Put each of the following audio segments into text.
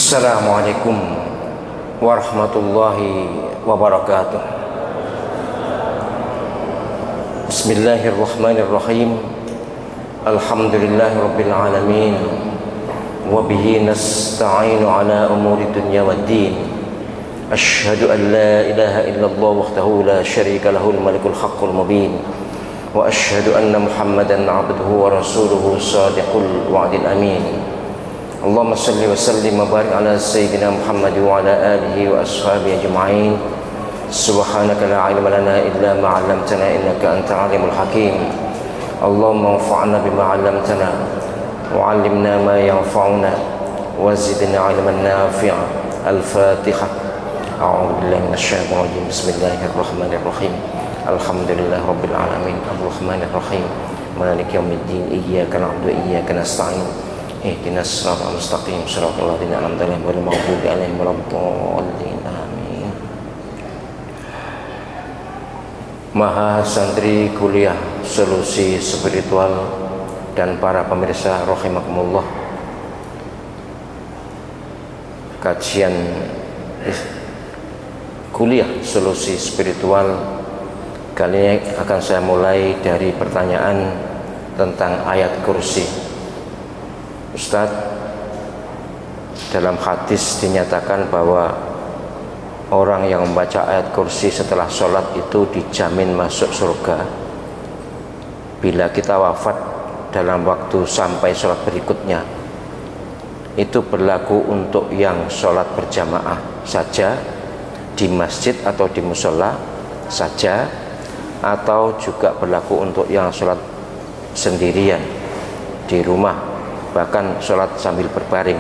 Assalamualaikum warahmatullahi wabarakatuh. Bismillahirrahmanirrahim. Alhamdulillahirabbil alamin. Wa bihi nasta'inu ala umuri dunya waddin. Asyhadu an la ilaha illallah wahdahu la syarika lahul malikul haqqul mubin. Wa asyhadu anna Muhammadan 'abduhu wa rasuluhu shadiqul wa'dil amin. Allahumma salli wa sallim wa barik ala sayyidina Muhammad wa ala alihi wa ashabihi ajma'in. Subhanaka la ilma lana illa ma 'allamtana innaka antal alimul hakim. Allahumma anfa'na bima 'allamtana wa 'allimna ma yanfa'una wa zidna 'ilman nafi'a. Al-Fatihah. A'udzu billahi minasyaitonir rajim. Bismillahirrahmanirrahim. Alhamdulillahirabbil alamin. Arrahmanir rahim. Maliki yaumiddin. Iyyaka na'budu wa iyyaka nasta'in. Ihdinas siratal mustaqim siratal ladzina an'amta 'alaihim ghairil maghdubi 'alaihim waladdallin. Amin. Maha santri kuliah solusi spiritual dan para pemirsa rahimakumullah, kajian kuliah solusi spiritual kali ini akan saya mulai dari pertanyaan tentang ayat kursi. Ustadz, dalam hadis dinyatakan bahwa orang yang membaca ayat kursi setelah sholat itu dijamin masuk surga. Bila kita wafat dalam waktu sampai sholat berikutnya, itu berlaku untuk yang sholat berjamaah saja di masjid atau di musola saja, atau juga berlaku untuk yang sholat sendirian di rumah, bahkan sholat sambil berbaring.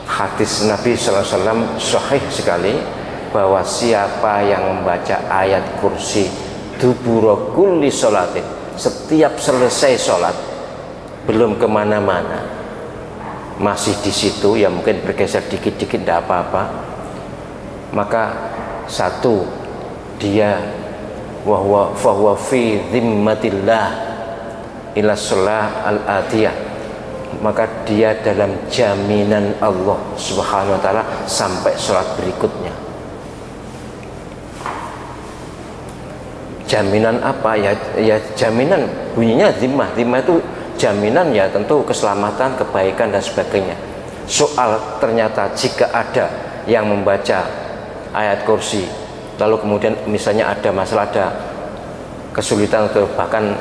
Hadis Nabi SAW sahih sekali bahwa siapa yang membaca ayat kursi dubura kulli sholatin, setiap selesai sholat, belum kemana-mana, masih di situ, ya mungkin bergeser dikit-dikit tidak apa-apa, maka satu, dia fahuwa fi dhimmatillah ila sholah al-atiyah, maka dia dalam jaminan Allah subhanahu wa ta'ala sampai sholat berikutnya. Jaminan apa? Ya jaminan, bunyinya zimmah. Zimmah itu jaminan, ya tentu keselamatan, kebaikan dan sebagainya. Soal ternyata jika ada yang membaca ayat kursi lalu kemudian misalnya ada masalah, ada kesulitan atau bahkan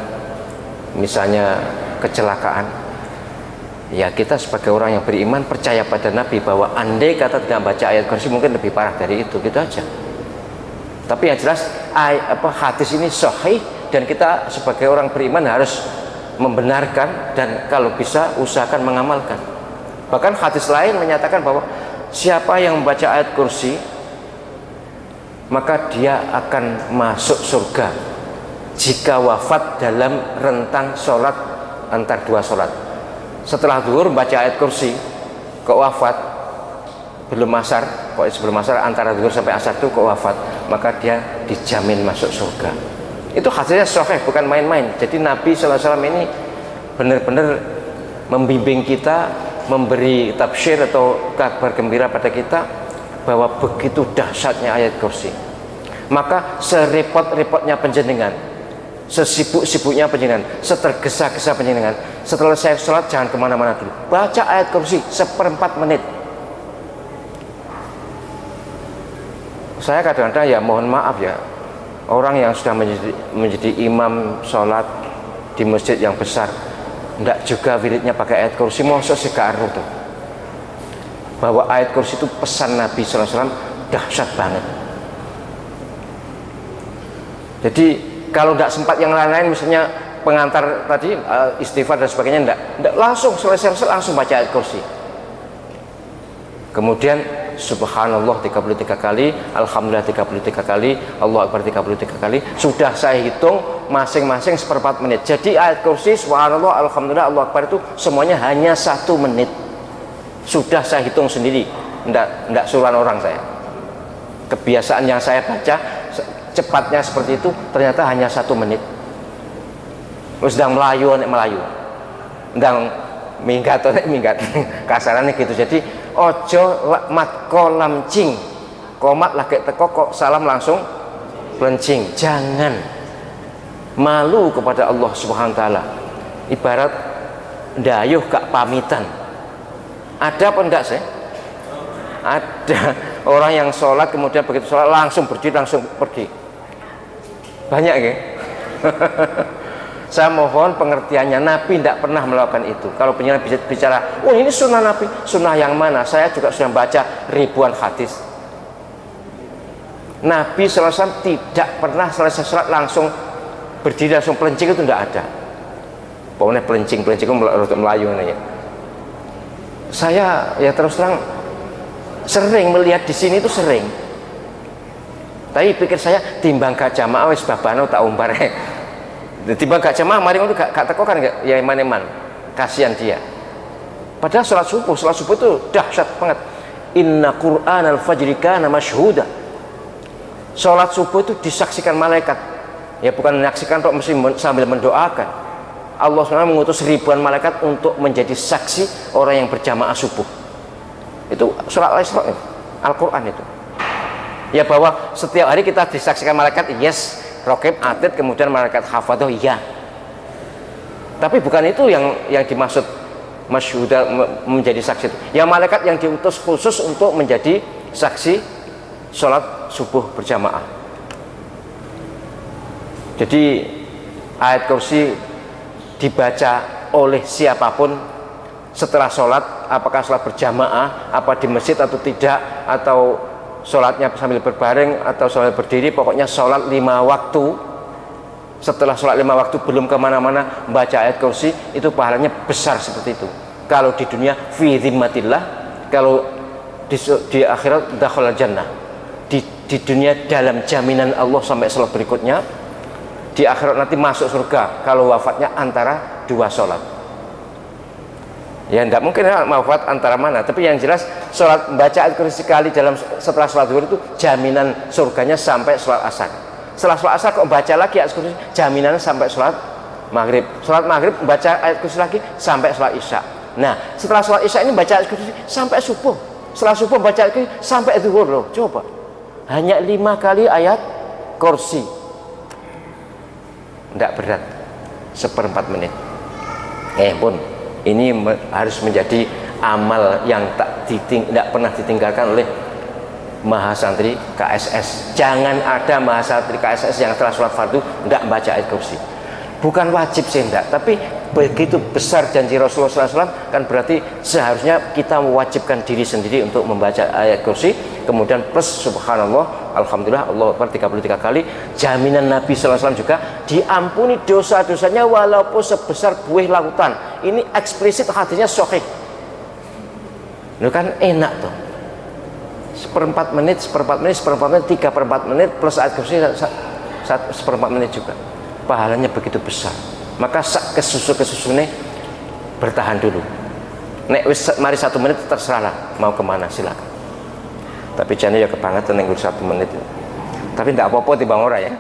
misalnya kecelakaan, ya kita sebagai orang yang beriman percaya pada Nabi bahwa andai kata tidak baca ayat kursi mungkin lebih parah dari itu, gitu aja. Tapi yang jelas hadis ini sahih dan kita sebagai orang beriman harus membenarkan dan kalau bisa usahakan mengamalkan. Bahkan hadis lain menyatakan bahwa siapa yang membaca ayat kursi maka dia akan masuk surga jika wafat dalam rentang sholat antar dua sholat. Setelah zuhur baca ayat kursi, kok wafat belum asar, kok sebelum asar antara zuhur sampai asar itu kok wafat, maka dia dijamin masuk surga. Itu hasilnya sahih, bukan main-main. Jadi Nabi SAW ini benar-benar membimbing kita, memberi tafsir atau kabar gembira pada kita bahwa begitu dahsyatnya ayat kursi. Maka serepot-repotnya panjenengan, sesibuk-sibuknya panjenengan, setergesa-gesa panjenengan, setelah saya sholat jangan kemana-mana dulu, baca ayat kursi 1/4 menit. Saya kadang-kadang ya mohon maaf ya, orang yang sudah menjadi imam sholat di masjid yang besar, tidak juga wiridnya pakai ayat kursi, mosok segaru tuh. Bahwa ayat kursi itu pesan Nabi SAW dahsyat banget. Jadi kalau tidak sempat yang lain-lain, misalnya pengantar tadi istighfar dan sebagainya, tidak langsung selesai langsung baca ayat kursi. Kemudian subhanallah 33 kali, alhamdulillah 33 kali, Allahu akbar 33 kali. Sudah saya hitung masing-masing 1/4 menit. Jadi ayat kursi, subhanallah, alhamdulillah, Allahu akbar itu semuanya hanya 1 menit. Sudah saya hitung sendiri, tidak suruhan orang saya. Kebiasaan yang saya baca cepatnya seperti itu ternyata hanya 1 menit. Terus sedang Melayu, sedang minggat to nek minggat kasarane gitu. Jadi ojo mat kolam cing komat lagi teko kok salam langsung pelencing. Jangan malu kepada Allah Subhanahu wa taala. Ibarat dayuh gak pamitan. Ada apa enggak sih? Ada orang yang sholat kemudian begitu sholat langsung berdiri langsung pergi. Banyak ya. Saya mohon pengertiannya, Nabi tidak pernah melakukan itu. Kalau penyiar bicara, oh ini sunnah Nabi, sunnah yang mana? Saya juga sudah baca ribuan hadis. Nabi SAW tidak pernah selesai sholat langsung berdiri langsung pelencing, itu tidak ada. Pokoknya pelencing itu Melayu ya. Saya ya terus terang sering melihat di sini itu sering. Tapi pikir saya timbang gak jamaah wis babano tak umbar. Timbang gak jamaah mari ngono gak teko kan ya iman-iman. Kasihan dia. Padahal sholat subuh itu dahsyat banget. Inna Qur'anal fajri kana masyhuda. Sholat subuh itu disaksikan malaikat. Ya bukan menyaksikan kok mesti sambil mendoakan. Allah SWT mengutus ribuan malaikat untuk menjadi saksi orang yang berjamaah subuh. Itu surat Al-Isra, Al-Quran itu. Ya bahwa setiap hari kita disaksikan malaikat, yes, raqib, atid, kemudian malaikat hafadhah, iya. Tapi bukan itu yang dimaksud masyhuda menjadi saksi itu. Ya malaikat yang diutus khusus untuk menjadi saksi sholat subuh berjamaah. Jadi ayat kursi dibaca oleh siapapun setelah sholat, apakah sholat berjamaah, apa di masjid atau tidak, atau sholatnya sambil berbaring atau sholat berdiri, pokoknya sholat 5 waktu. Setelah sholat 5 waktu belum kemana-mana baca ayat kursi, itu pahalanya besar seperti itu. Kalau di dunia fi dhimmatillah, kalau di akhirat dakhalal jannah. Di dunia dalam jaminan Allah sampai sholat berikutnya, di akhirat nanti masuk surga kalau wafatnya antara 2 sholat. Ya tidak mungkin wafat antara mana, tapi yang jelas sholat baca ayat kursi sekali setelah sholat zuhur itu jaminan surganya sampai sholat asar. Setelah sholat asar kok baca lagi ayat kursi, jaminan sampai sholat maghrib. Sholat maghrib baca ayat kursi lagi sampai sholat isya. Nah setelah sholat isya ini baca ayat kursi sampai subuh. Setelah subuh baca ayat kursi sampai zuhur loh. Coba hanya 5 kali ayat kursi. Tidak berat, 1/4 menit. Pun ini harus menjadi amal yang tidak pernah ditinggalkan oleh mahasantri KSS. Jangan ada mahasantri KSS yang setelah sholat fardu tidak membaca ayat kursi. Bukan wajib sih enggak, tapi begitu besar janji Rasulullah SAW, kan berarti seharusnya kita mewajibkan diri sendiri untuk membaca ayat kursi. Kemudian plus subhanallah, alhamdulillah, Allah Akbar 33 kali. Jaminan Nabi SAW juga diampuni dosa-dosanya walaupun sebesar buih lautan. Ini eksplisit hadisnya sahih. Itu kan enak tuh. 1/4 menit, 1/4 menit, 1/4 menit, 3/4 menit plus ayat kursi 1/4 menit juga. Pahalanya begitu besar. Maka kesusu-kesusune bertahan dulu. Nek wis mari 1 menit terserah lah mau kemana silakan. Tapi jangan ya kebangetan nenggur 1 menit. Tapi tidak apa-apa di bang ora ya.